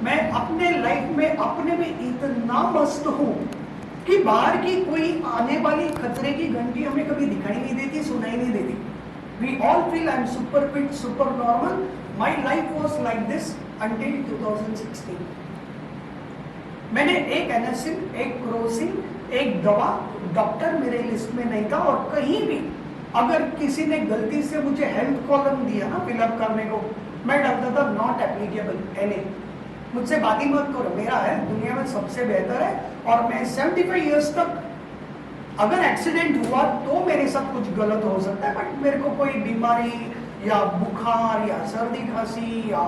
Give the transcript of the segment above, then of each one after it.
मैं अपने लाइफ में अपने में इतना मस्त हूँ कि बाहर की कोई आने वाली खतरे की घंटी हमें कभी दिखाई नहीं देती, सुनाई नहीं देती। We all feel I'm super fit, super normal. My life was like this until 2016. मैंने एक एनासिन, एक क्रोसिन, एक दवा, डॉक्टर मेरे लिस्ट में नहीं था, और कहीं भी अगर किसी ने गलती से मुझे हेल्थ कॉलम दिया ना फिलअप करने को, मैं डरता था नॉट एप्लीकेबल एनी, मुझसे बात ही मत करो, मेरा हेल्थ दुनिया में सबसे बेहतर है। और मैं 75 इयर्स तक अगर एक्सीडेंट हुआ तो मेरे साथ कुछ गलत हो सकता है, बट मेरे को कोई बीमारी या बुखार या सर्दी खांसी या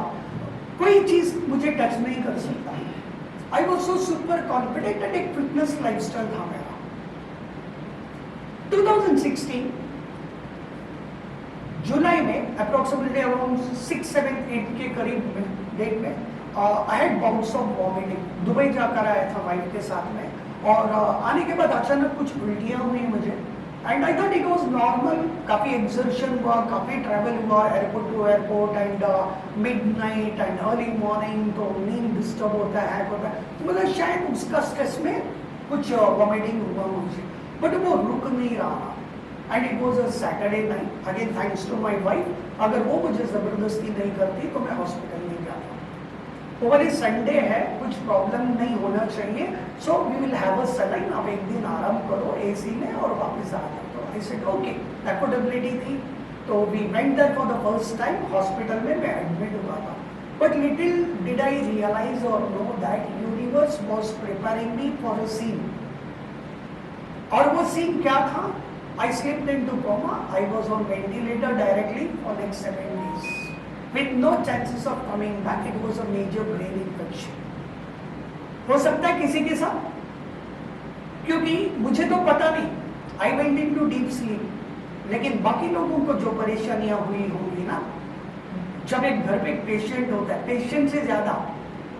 कोई चीज मुझे टच नहीं कर सकता। I was so super confident and एक फिटनेस लाइफस्टाइल था मेरा। 2016 जुलाई में अप्रोक्सीमेटली अराउंड 6, 7, 8 के करीब डेट में I had bouts of vomiting. Dubai जाकर आया था वाइफ के साथ में, और आने के बाद अचानक कुछ उल्टियाँ हुई मुझे, and I thought it was normal. काफ़ी एक्सर्शन हुआ, काफ़ी ट्रैवल हुआ airport to airport, and midnight and early morning, तो नींद डिस्टर्ब होता है, हैक होता है, तो मतलब शायद उसका स्ट्रेस में कुछ वॉमिटिंग हुआ मुझे, बट वो रुक नहीं रहा। And it was a Saturday night, again thanks to my wife. अगर वो मुझे ज़बरदस्ती नहीं करती तो मैं हॉस्पिटल नहीं जाता। ओवरी संडे है, कुछ प्रॉब्लम नहीं होना चाहिए, so we will have a saline, आप एक दिन आराम करो एसी में और वापस आ जाओ। तो आई सेड ओके, एफोर्डेबिलिटी थी, तो we went there for the first time. Hospital में मैं एडमिट हुआ था, but little did I realise और know that universe was preparing me for a scene. और वो सीन क्या था? I slipped into coma. I was on ventilator directly for next 7 days with no chances of coming back. It was a major brain infection. हो सकता है किसी के साथ, क्योंकि मुझे तो पता नहीं, I went into deep sleep, लेकिन बाकी लोगों को जो परेशानियां हुई होंगी ना, जब एक घर पे एक पेशेंट होता है, पेशेंट से ज्यादा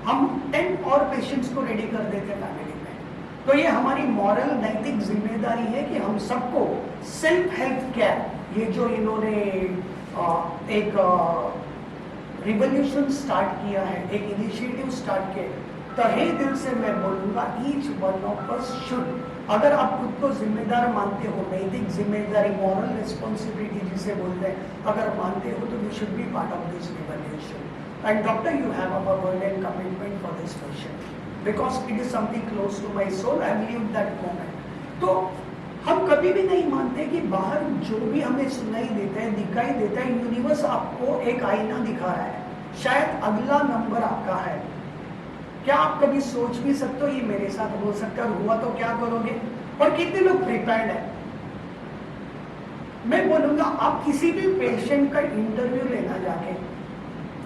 हम 10 और पेशेंट्स को रेडी कर देते हैं फैमिली। तो ये हमारी मॉरल नैतिक जिम्मेदारी है कि हम सबको सेल्फ हेल्थ केयर, ये जो इन्होंने एक रिवॉल्यूशन स्टार्ट किया है, एक इनिशिएटिव स्टार्ट किया, तहे दिल से मैं बोलूँगा each one of us should, अगर आप खुद को जिम्मेदार मानते हो, नैतिक जिम्मेदारी, मॉरल रिस्पॉन्सिबिलिटी जिसे बोलते हैं, अगर मानते हो तो you should be part of this revolution. And doctor, you have a word and commitment for this patient because it is something close to my soul. I lived that moment. तो हम कभी भी नहीं मानते कि बाहर जो भी हमें सुनाई देता है, दिखाई देता है, यूनिवर्स आपको एक आईना दिखा रहा है, शायद अगला नंबर आपका है। क्या आप कभी सोच भी सकते हो ये मेरे साथ हो सकता है, हुआ तो क्या करोगे? और कितने लोग प्रिपेयर्ड है? मैं बोलूंगा, आप किसी भी पेशेंट का इंटरव्यू लेना जाके,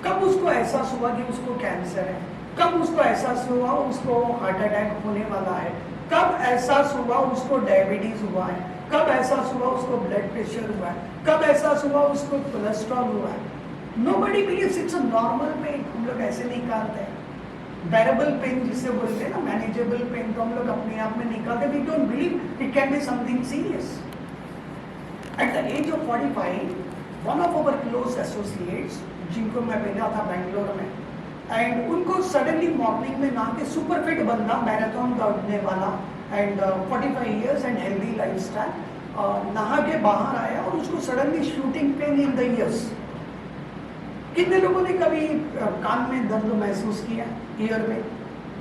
कब उसको एहसास हुआ कि उसको कैंसर है, कब उसको एहसास हुआ उसको हार्ट अटैक होने वाला है, कब एहसास हुआ उसको डायबिटीज हुआ है, कब एहसास हुआ उसको ब्लड प्रेशर हुआ है, कब एहसास हुआ उसको कोलेस्ट्रॉल हुआ है? Nobody believes it's a normal pain. हम लोग ऐसे निकालते हैं बेरेबल पेन जिसे बोलते हैं ना, मैनेजेबल पेन, तो हम लोग अपने आप में निकालते। We don't believe it can be something serious. At the age of 45, one of our close associates, जिनको मैं मिला था बेंगलोर में, एंड उनको सडनली मॉर्निंग में नहा के, सुपर फिट बंदा, मैराथन दौड़ने वाला, and 45 years and healthy lifestyle, नहा के बाहर आया और उसको suddenly shooting pain in the years. कितने लोगों ने कभी कान में दर्द महसूस किया ईयर में?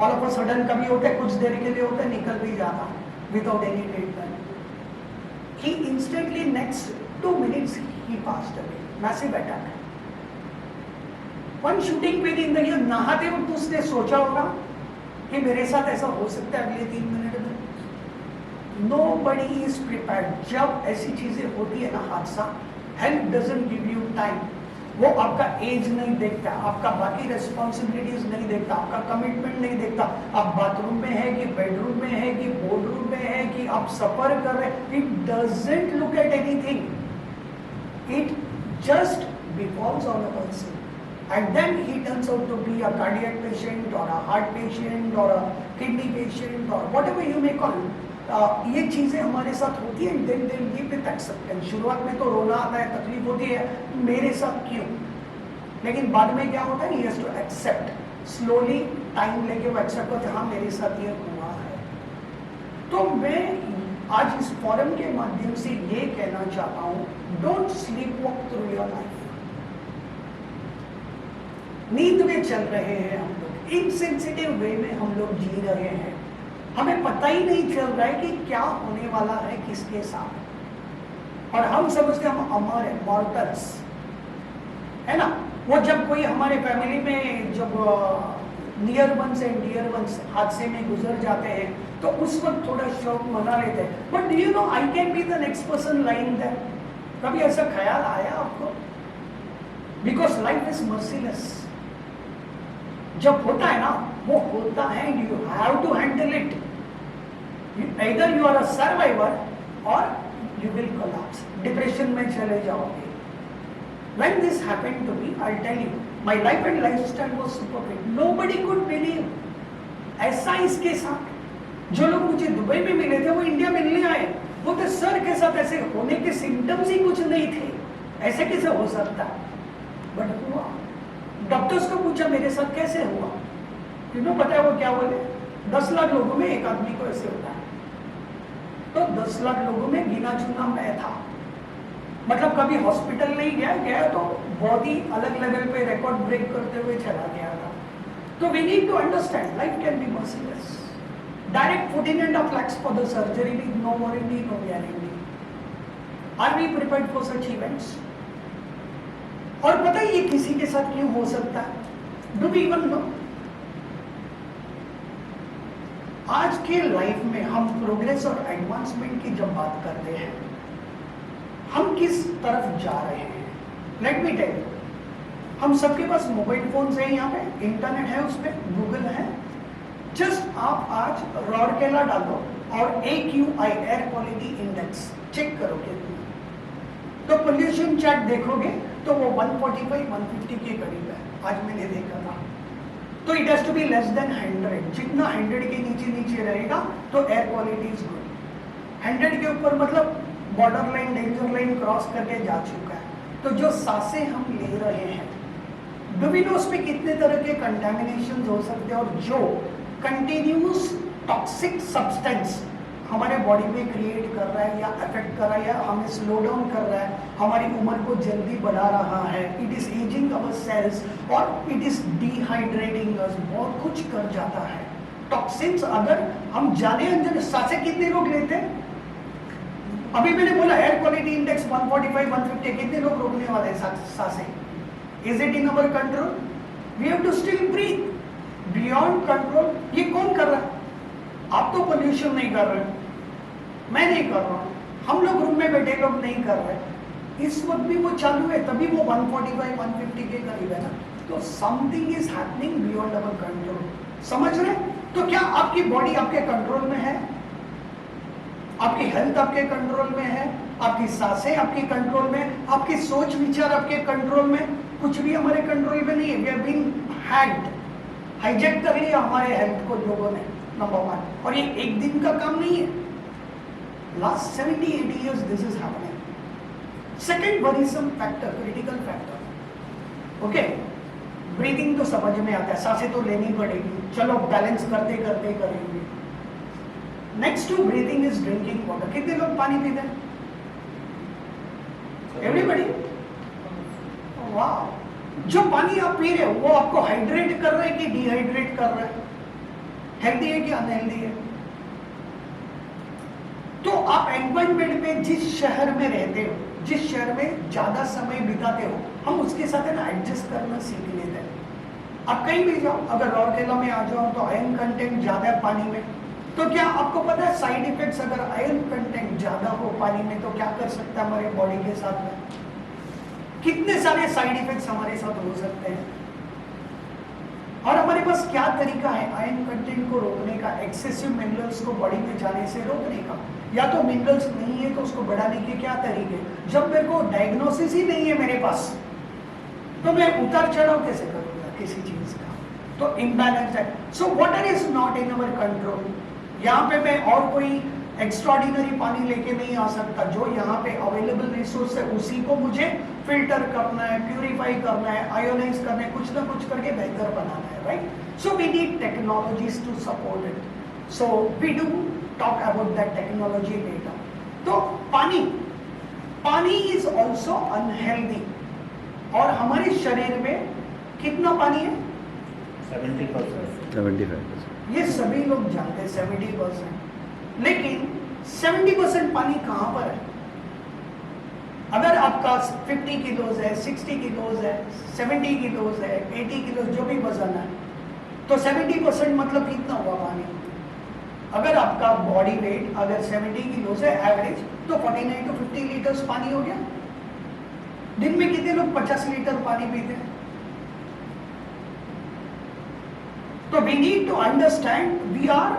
ऑल ऑफ अ सडन कभी होता है, कुछ देर के लिए होता है, निकल भी जाता without any treatment. He instantly next 2 minutes he passed away, massive attack. One shooting pain in the year. नहाते वक्त उसने सोचा होगा कि मेरे साथ ऐसा हो सकता है अगले 3 मिनट में? Nobody is prepared. जब ऐसी चीजें होती है ना, हादसा, health doesn't give you time. वो आपका एज नहीं देखता, आपका बाकी रिस्पॉन्सिबिलिटीज नहीं देखता, आपका कमिटमेंट नहीं देखता, आप बाथरूम में है कि बेडरूम में है कि बोर्डरूम में है कि आप सफर कर रहे हैं, it doesn't look at anything, it just befalls on a person, and then he turns out to be a cardiac patient or a heart patient or a kidney patient or whatever you may call it. ये चीजें हमारे साथ होती हैं, then they'll give with acceptance. शुरुआत में तो रोना आता है, तकलीफ होती है, मेरे साथ क्यों? लेकिन बाद में क्या होता है? He has to accept. Slowly time लेके वो एक्सेप्ट करते, हाँ मेरे साथ ये हुआ है। तो मैं आज इस फोरम के माध्यम से ये कहना चाहता हूँ, don't sleep walk through your life. नींद में चल रहे हैं हम लोग, इनसेंसिटिव वे में हम लोग जी रहे हैं, हमें पता ही नहीं चल रहा है कि क्या होने वाला है किसके साथ, और हम समझते हम अमर है, मॉर्टल्स है ना। वो जब कोई हमारे फैमिली में जब near ones and dear ones हादसे में गुजर जाते हैं तो उस वक्त थोड़ा शौक मना लेते हैं, but do you know I can be the next person lying that. कभी ऐसा ख्याल आया आपको? Because life is merciless. जब होता है ना वो होता है, and you have to handle it. either you are a survivor or you will collapse, depression में चले जाओगे। When this happened to me, I'll tell you, my life and lifestyle was super great. Nobody could believe. ऐसा इसके साथ जो लोग मुझे Dubai में मिले थे वो इंडिया मिलने आए, वो तो सर के साथ ऐसे होने के सिम्टम्स ही कुछ नहीं थे, ऐसे कैसे हो सकता है? बट हुआ। डॉक्टर्स को पूछा मेरे साथ कैसे हुआ, क्यों पता है वो क्या बोले? 10 लाख लोगों में एक आदमी को ऐसे होता है। तो 10 लाख लोगों में गिना चुना मैं था। मतलब कभी हॉस्पिटल नहीं गया तो बहुत ही अलग लेवल पे रिकॉर्ड ब्रेक करते हुए चला गया था। तो we need to understand life can be merciless. Direct 14.5 lakhs for the surgery with no warranty, no guarantee. Are we prepared for such events? और पता है ये किसी के साथ क्यों हो सकता है? Do we even know? आज के लाइफ में हम प्रोग्रेस और एडवांसमेंट की जब बात करते हैं, हम किस तरफ जा रहे हैं? लेट मी टेल यू, हम सबके पास मोबाइल फोन्स है, यहाँ पे इंटरनेट है, उस पर गूगल है। जस्ट आप आज रौरकेला डालो और AQI air quality index check करोगे तो पोल्यूशन चार्ट देखोगे तो वो 145-150 के करीब है। आज मैंने देखा था। तो it has to be less than 100। जितना 100 के नीचे रहेगा तो एयर क्वालिटी इज गुड। 100 के ऊपर मतलब border line, danger line cross करके जा चुका है। तो जो सांसें हम ले रहे हैं, डू वी नो उसमें कितने तरह के कंटामिनेशन हो सकते हैं, और जो कंटिन्यूस टॉक्सिक सब्सटेंस हमारे बॉडी में क्रिएट कर रहा है या अफेक्ट कर रहा है या हमें स्लो डाउन कर रहा है, हमारी उम्र को जल्दी बढ़ा रहा है, it is ageing our cells और इट इज डिहाइड्रेटिंग अस, बहुत कुछ कर जाता है। टॉक्सिन्स अगर हम जाने अनजाने, सांसें कितने लोग लेते हैं? अभी मैंने बोला एयर क्वालिटी इंडेक्स 145-150, कितने लोग रोकने वाले हैं सांसें? Is it in our control? We have to still breathe. Beyond control ये कौन कर रहा है? आप तो पोल्यूशन नहीं कर रहे, मैं नहीं कर रहा हूं, हम लोग रूम में बैठे लोग नहीं कर रहे। इस वक्त भी वो चालू है, तभी वो 145-150 के करीब है ना। तो something is happening beyond our control. समझ रहे? तो क्या आपकी बॉडी आपके कंट्रोल में है? आपकी हेल्थ आपके कंट्रोल में है? आपकी सांसें आपके कंट्रोल में? आपकी सोच विचार आपके कंट्रोल में? कुछ भी हमारे कंट्रोल में नहीं है। We have been hacked, hijack कर लिया हमारे हेल्थ को लोगों ने, नंबर 1। और ये एक दिन का काम नहीं है, last 70-80 years this is happening. Second worrisome factor, critical factor, okay, breathing तो समझ में आता है, सांसें तो लेनी पड़ेगी, चलो बैलेंस करते करते करेंगे। Next to breathing is drinking water. कितने लोग पानी पीते हैं? एवरीबॉडी? वाह! जो पानी आप पी रहे हो वो आपको हाइड्रेट कर रहा है कि डिहाइड्रेट कर रहा है? हेल्दी है कि अनहेल्दी है? तो आप एनवायरमेंट में जिस शहर में रहते हो, जिस शहर में ज्यादा समय बिताते हो, हम उसके साथ है ना एडजस्ट करना सीख लेते हैं। आप कहीं भी जाओ, अगर रौरकेला में आ जाओ तो आयरन कंटेंट ज्यादा है पानी में, तो क्या आपको पता है साइड इफेक्ट्स? अगर आयरन कंटेंट ज्यादा हो पानी में तो क्या कर सकता है हमारे बॉडी के साथ में? कितने सारे साइड इफेक्ट्स हमारे साथ हो सकते हैं। और हमारे पास क्या तरीका है आयरन कंटेंट को रोकने का, एक्सेसिव मिनरल्स को बॉडी में जाने से रोकने का? या तो मिनरल्स नहीं है तो उसको बढ़ाने के क्या तरीके? जब मेरे को डायग्नोसिस ही नहीं है मेरे पास, तो मैं उतार चढ़ाव कैसे करूंगा किसी चीज का? तो इम्बैलेंस है। So water is not in our control. यहाँ पे मैं और कोई एक्स्ट्राऑर्डिनरी पानी लेके नहीं आ सकता। जो यहाँ पे अवेलेबल रिसोर्स है उसी को मुझे फिल्टर करना है, प्यूरिफाई करना है, आयोनाइज करना है, कुछ ना कुछ करके बेहतर बनाना है, right? So we need technologies to support it. So we do talk about that technology later. तो पानी, पानी इज ऑल्सो अनहेल्दी. और हमारे शरीर में कितना पानी है? 70%. 75%. ये सभी लोग जानते हैं 70%. लेकिन 70% पानी कहां पर है? अगर आपका 50 किलोज है, 60 किलोज है, 70 किलोज है, 80 किलोज, जो भी वजन है, तो 70% मतलब कितना हुआ पानी? अगर आपका बॉडी वेट अगर 70 किलोज है एवरेज, तो 49 to 50 लीटर्स पानी हो गया. दिन में कितने लोग 50 लीटर पानी पीते हैं? तो we need to understand we are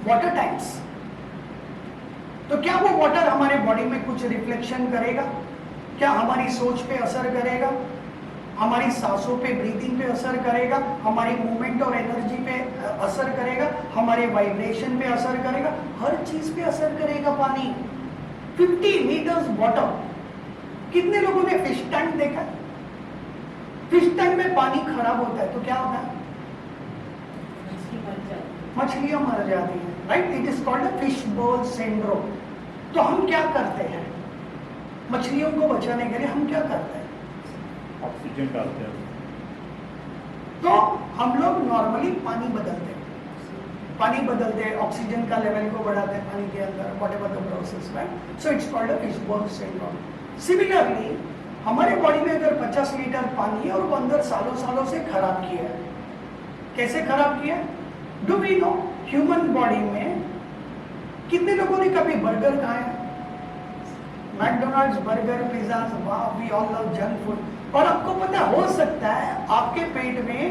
water tanks. तो क्या वो वाटर हमारे बॉडी में कुछ रिफ्लेक्शन करेगा? क्या हमारी सोच पे असर करेगा? हमारी सांसों पे, ब्रीथिंग पे असर करेगा? हमारी मूवमेंट और एनर्जी पे असर करेगा? हमारे वाइब्रेशन पे असर करेगा? हर चीज पे असर करेगा पानी. 50 लीटर्स वाटर. कितने लोगों ने फिश टैंक देखा? फिश टैंक में पानी खराब होता है तो क्या होता है? मछलियां मर जाती हैं, right? It is called a fish बोल सिंड्रोम. तो हम क्या करते हैं मछलियों को बचाने के लिए? हम क्या करते हैं? ऑक्सीजन डालते हैं. तो हम लोग नॉर्मली पानी बदलते हैं, ऑक्सीजन का लेवल को बढ़ाते हैं पानी के अंदर, whatever the process, right? So it's called a fish बोल सिंड्रोम. सिमिलरली हमारे बॉडी में अगर 50 लीटर पानी है और वो अंदर सालों सालों से खराब किया है. कैसे खराब किया? Do we know human body में कितने लोगों ने कभी बर्गर खाया? मैकडोनल्ड्स, बर्गर, पिज्जा, वाह, we all love junk food. और आपको पता हो सकता है आपके पेट में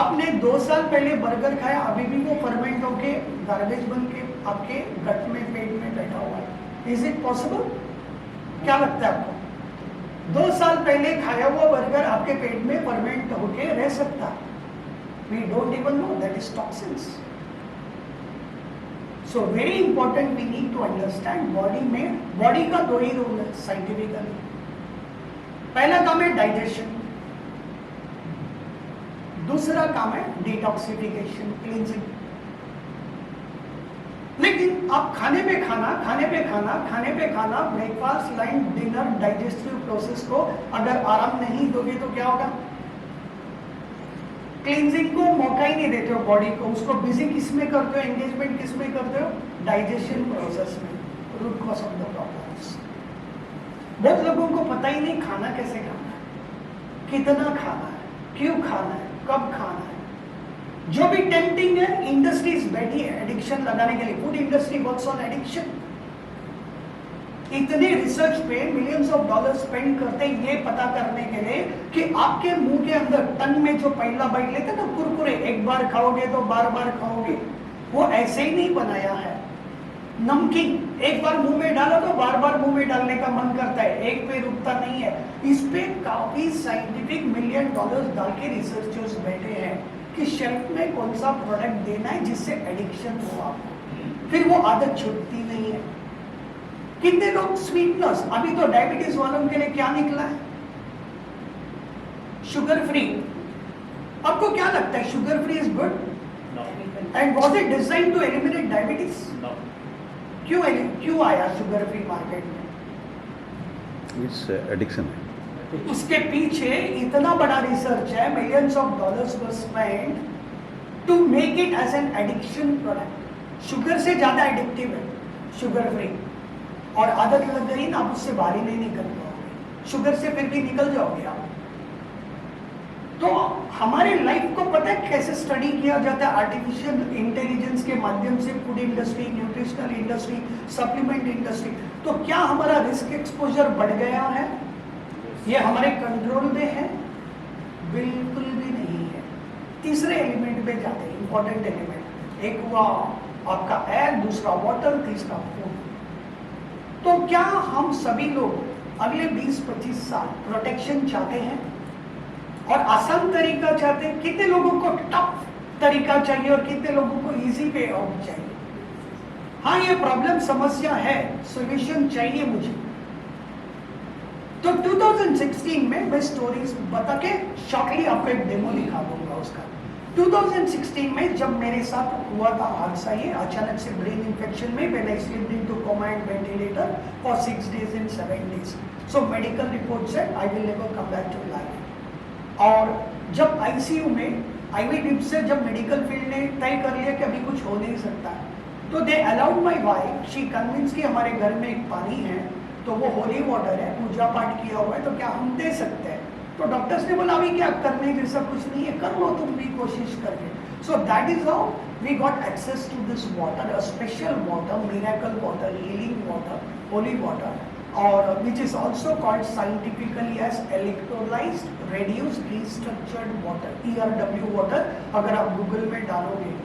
आपने 2 साल पहले बर्गर खाया, अभी भी वो फर्मेंट होके गार्बेज बन के आपके गट में, पेट में बैठा हुआ है. Is it possible? क्या लगता है आपको? 2 साल पहले खाया हुआ बर्गर आपके पेट में फर्मेंट होके रह सकता है? We don't even know that is toxins. So very important, we need to understand body का 2 ही रोल है साइंटिफिकली. पहला काम है डाइजेशन, दूसरा काम है डिटॉक्सिफिकेशन, क्लींजिंग. लेकिन आप खाने पे खाना, breakfast, lunch, dinner, digestive process को अगर आराम नहीं दोगे तो क्या होगा? क्लींजिंग को मौका ही नहीं देते हो बॉडी को. उसको बिजी किस में करते हो? एंगेजमेंट किस में करते हो? डाइजेशन प्रोसेस में. Root cause of the problems. बहुत लोगों को पता ही नहीं खाना कैसे खाना है, कितना खाना है, क्यों खाना है, कब खाना है. जो भी टेम्पटिंग है, इंडस्ट्रीज बैठी है एडिक्शन लगाने के लिए. Food industry works on addiction. इतने रिसर्च पे मिलियंस ऑफ डॉलर स्पेंड करते हैं ये पता करने के लिए कि आपके मुंह के अंदर टंग में जो पहला बाइट लेते हैं ना कुरकुरे, एक बार खाओगे तो बार बार खाओगे, वो ऐसे ही नहीं बनाया है. नमकीन एक बार मुंह में डालो तो बार बार मुंह में डालने का मन करता है, एक पे रुकता नहीं है. इस पे काफी साइंटिफिक $मिलियन डाल के रिसर्चर्स बैठे हैं कि शेल्फ में कौन सा प्रोडक्ट देना है जिससे एडिक्शन हो आपको, फिर वो आदत छूटती नहीं है. कितने लोग स्वीटनेस, अभी तो डायबिटीज वालों के लिए क्या निकला है? Sugar free. आपको क्या लगता है sugar free is good? And was it design to eliminate diabetes? क्यों आया शुगर फ्री मार्केट में? It's addiction. उसके पीछे इतना बड़ा रिसर्च है, $millions were spent to make it as an addiction product. Sugar से ज्यादा एडिक्टिव है शुगर फ्री. और आदत लग गई ना, आप उससे बाहर ही नहीं निकल पाओगे. शुगर से फिर भी निकल जाओगे आप. तो हमारे लाइफ को पता है कैसे स्टडी किया जाता है? आर्टिफिशियल इंटेलिजेंस के माध्यम से. Food industry, nutritional industry, supplement industry. तो क्या हमारा रिस्क एक्सपोजर बढ़ गया है? ये हमारे कंट्रोल में है? बिल्कुल भी नहीं है. तीसरे एलिमेंट पे जाते हैं, इंपॉर्टेंट एलिमेंट. एक हुआ आपका एयर, दूसरा वाटर, तीसरा फूड. तो क्या हम सभी लोग अगले 20-25 साल प्रोटेक्शन चाहते हैं और आसान तरीका चाहते हैं? कितने लोगों को टफ तरीका चाहिए और कितने लोगों को इजी वे आउट चाहिए? हाँ, ये प्रॉब्लम समस्या है, सॉल्यूशन चाहिए मुझे. तो 2016 में मैं स्टोरीज बता के शॉर्टली आपको एक डेमो दिखा दूंगा उसका। 2016 में जब मेरे साथ हुआ था हादसा, ये अचानक से ब्रेन इन्फेक्शन में when I slipped into coma and ventilator for 6 days and 7 days। So medical report said I will never come back to life. और जब आईसीयू में आईवी टिप से जब मेडिकल फील्ड ने तय कर लिया कि अभी कुछ हो नहीं सकता, तो they allowed my wife, she convince कि हमारे घर में एक पानी है तो वो होली वाटर है, पूजा पाठ किया हुआ है, तो क्या हम दे सकते हैं? तो डॉक्टर्स ने बोला अभी क्या करने जैसा कुछ नहीं है, कर लो तुम भी कोशिश करके। So that is how we got access to this water, a special water, miracle water, healing water, holy water, और which is also called scientifically as electrolysed reduced restructured water, ERW water. अगर आप Google में डालोगे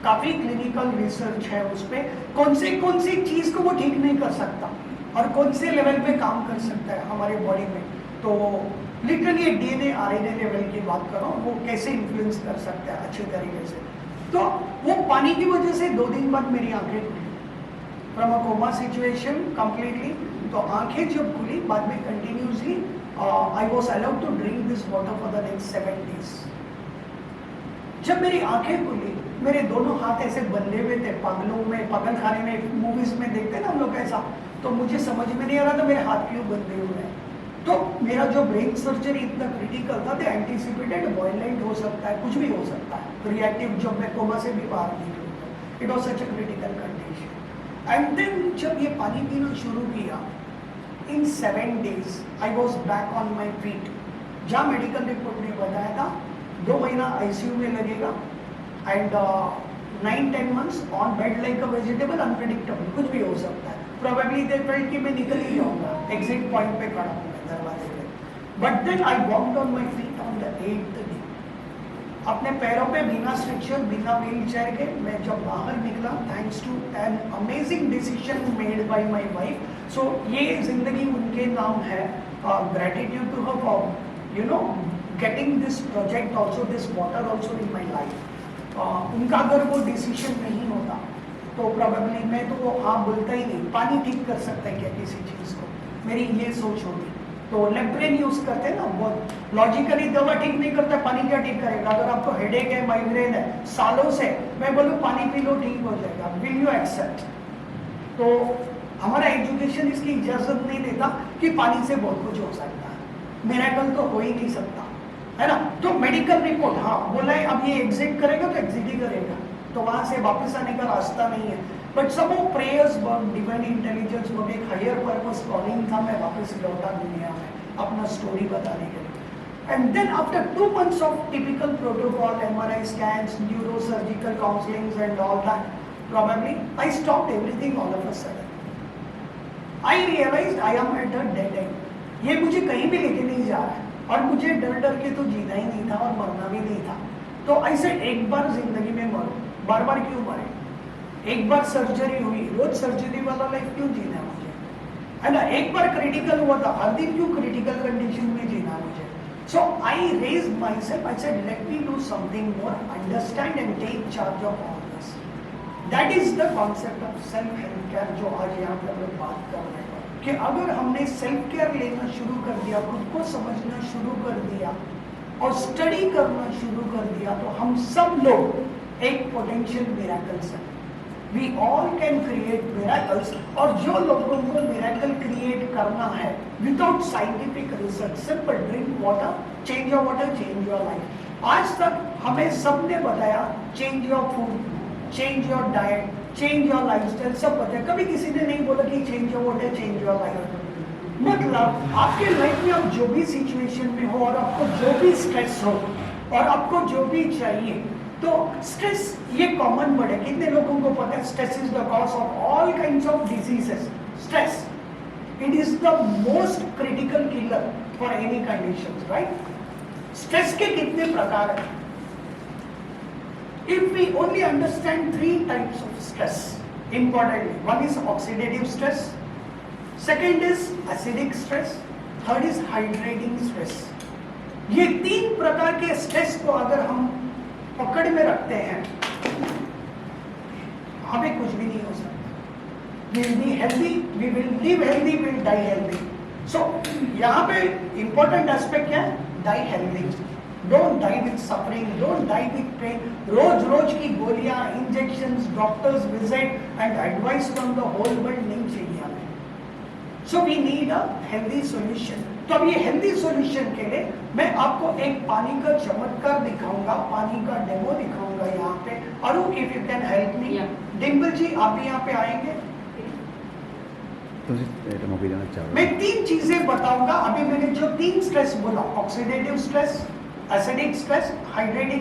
काफी clinical research है उस पर, कौन सी चीज को वो ठीक नहीं कर सकता और कौन से लेवल पे काम कर सकता है हमारे बॉडी में। तो लिटरली DNA RNA लेवल की बात करो, वो कैसे इन्फ्लुएंस कर सकता है अच्छे तरीके से। तो वो पानी की वजह से 2 दिन बाद मेरी आंखें खुली from a coma situation completely. तो आंखें जब खुली बाद में continuously I was allowed to drink this water for the next 7 days। जब मेरी आंखें खुली, मेरे दोनों हाथ ऐसे बंधे हुए थे, पागलों में, पागल खाने में, मूवीज में देखते ना हम लोग ऐसा, तो मुझे समझ में नहीं आ रहा था मेरे हाथ क्यों बंधे हुए हैं। तो मेरा जो ब्रेन सर्जरी इतना क्रिटिकल था, तो एंटीसिपेटेड वायलेंट हो सकता है, कुछ भी हो सकता है, रिएक्टिव, जब मैं कोमा से भी बाहर निकलूंगा, it was such a critical condition. And then जब ये पानी पीना शुरू किया, in 7 days I was back on my feet. जहाँ मेडिकल रिपोर्ट ने बताया था 2 महीना ICU में लगेगा and 9-10 months on bed like a vegetable, unpredictable, कुछ भी हो सकता है। प्रोबेबली दे फेल्ट कि मैं निकल ही जाऊंगा, एग्जिट पॉइंट पे खड़ा हूँ दरवाजे पे। But then I walked on my feet on the 8th day, अपने पैरों पे बिना स्ट्रक्चर, बिना व्हील चेयर के मैं जब बाहर निकला, thanks to an amazing decision made by my wife. So ये जिंदगी उनके नाम है, gratitude to her for you know getting this project also, this water also in my life. उनका अगर वो डिसीजन नहीं होता तो प्रोबेबली मैं तो वो हाँ बोलता ही नहीं, पानी ठीक कर सकता है क्या किसी चीज़ को, मेरी ये सोच होती। तो लेफ्ट ब्रेन यूज करते हैं ना, बहुत लॉजिकली दवा ठीक नहीं करता, पानी क्या ठीक करेगा? अगर आपको हेडेक है, माइग्रेन है सालों से, मैं बोलूँ पानी पी लो ठीक हो जाएगा, विल यू एक्सेप्ट? तो हमारा एजुकेशन इसकी इजाजत नहीं देता कि पानी से बहुत कुछ हो सकता है, मिरेकल तो हो ही नहीं सकता, है ना। तो मेडिकल रिपोर्ट हाँ बोला है अब ये एग्जिट करेगा तो एग्जिट ही करेगा, तो वहां से वापस आने का रास्ता नहीं है। बट सब वो प्रेयर्स, डिवाइन इंटेलिजेंस, वो एक हायर पर्पस कॉलिंग था, मैं वापस लौटा दुनिया में अपना स्टोरी बताने के लिए। And then after 2 months of typical protocol, MRI scans, neuro surgical counselling and all that, probably I stopped everything all of a sudden. I realized I am at a dead end. ये मुझे कहीं भी लेके नहीं जा रहा है और मुझे डर डर के तो जीना ही नहीं था और मरना भी नहीं था। तो ऐसे एक बार जिंदगी में मरो, बार बार क्यों मरे? एक बार सर्जरी हुई, रोज सर्जरी वाला लाइफ क्यों जीना मुझे, है ना? एक बार क्रिटिकल हुआ था, हर दिन क्यों क्रिटिकल कंडीशन में जीना मुझे? So I raised myself. I said, let me do something more, understand and take charge of all this. That is the concept of self-help care जो आज यहाँ पे हम लोग बात कर रहे हैं कि अगर हमने सेल्फ केयर लेना शुरू कर दिया, खुद को समझना शुरू कर दिया और स्टडी करना शुरू कर दिया, तो हम सब लोग एक पोटेंशियल मिरेकल्स हैं। We all can create miracles, और जो लोगों को मिरेकल क्रिएट करना है without scientific research, simple drink water, change your water, change your life. आज तक हमें सबने बताया change your food, change your diet, change your lifestyle, सब बताया। कभी किसी ने नहीं बोला कि change your water, change your life. मतलब आपके लाइफ में आप जो भी सिचुएशन में हो और आपको जो भी स्ट्रेस हो और आपको जो भी चाहिए, तो स्ट्रेस ये कॉमन वर्ड है। कितने लोगों को पता है stress is the cause of all kinds of diseases? Stress, it is the most critical killer for any conditions, right? Stress के कितने प्रकार हैं? If we only understand 3 types of stress importantly, one is oxidative stress, second is acidic stress, third is hydrating stress. ये 3 प्रकार के stress को अगर हम पकड़ में रखते हैं, हमें कुछ भी नहीं हो सकता। We will be healthy, we will live healthy, we will die healthy। सो यहाँ पे इंपॉर्टेंट एस्पेक्ट क्या है? Die healthy, don't die with suffering, don't die with pain. रोज रोज की गोलियां, injections, doctors visit and advice from the whole world नहीं चाहिए हमें। So we need a healthy solution. तो अब ये हेल्दी सॉल्यूशन के लिए मैं आपको एक पानी का चमत्कार दिखाऊंगा, पानी का डेमो दिखाऊंगा यहाँ पे। अरु if you can help me. Dimple ji आप भी यहाँ पे आएंगे। मैं 3 चीजें बताऊंगा। अभी मैंने जो 3 स्ट्रेस बोला, ऑक्सीडेटिव स्ट्रेस, एसिडिक स्ट्रेस, हाइड्रेटिक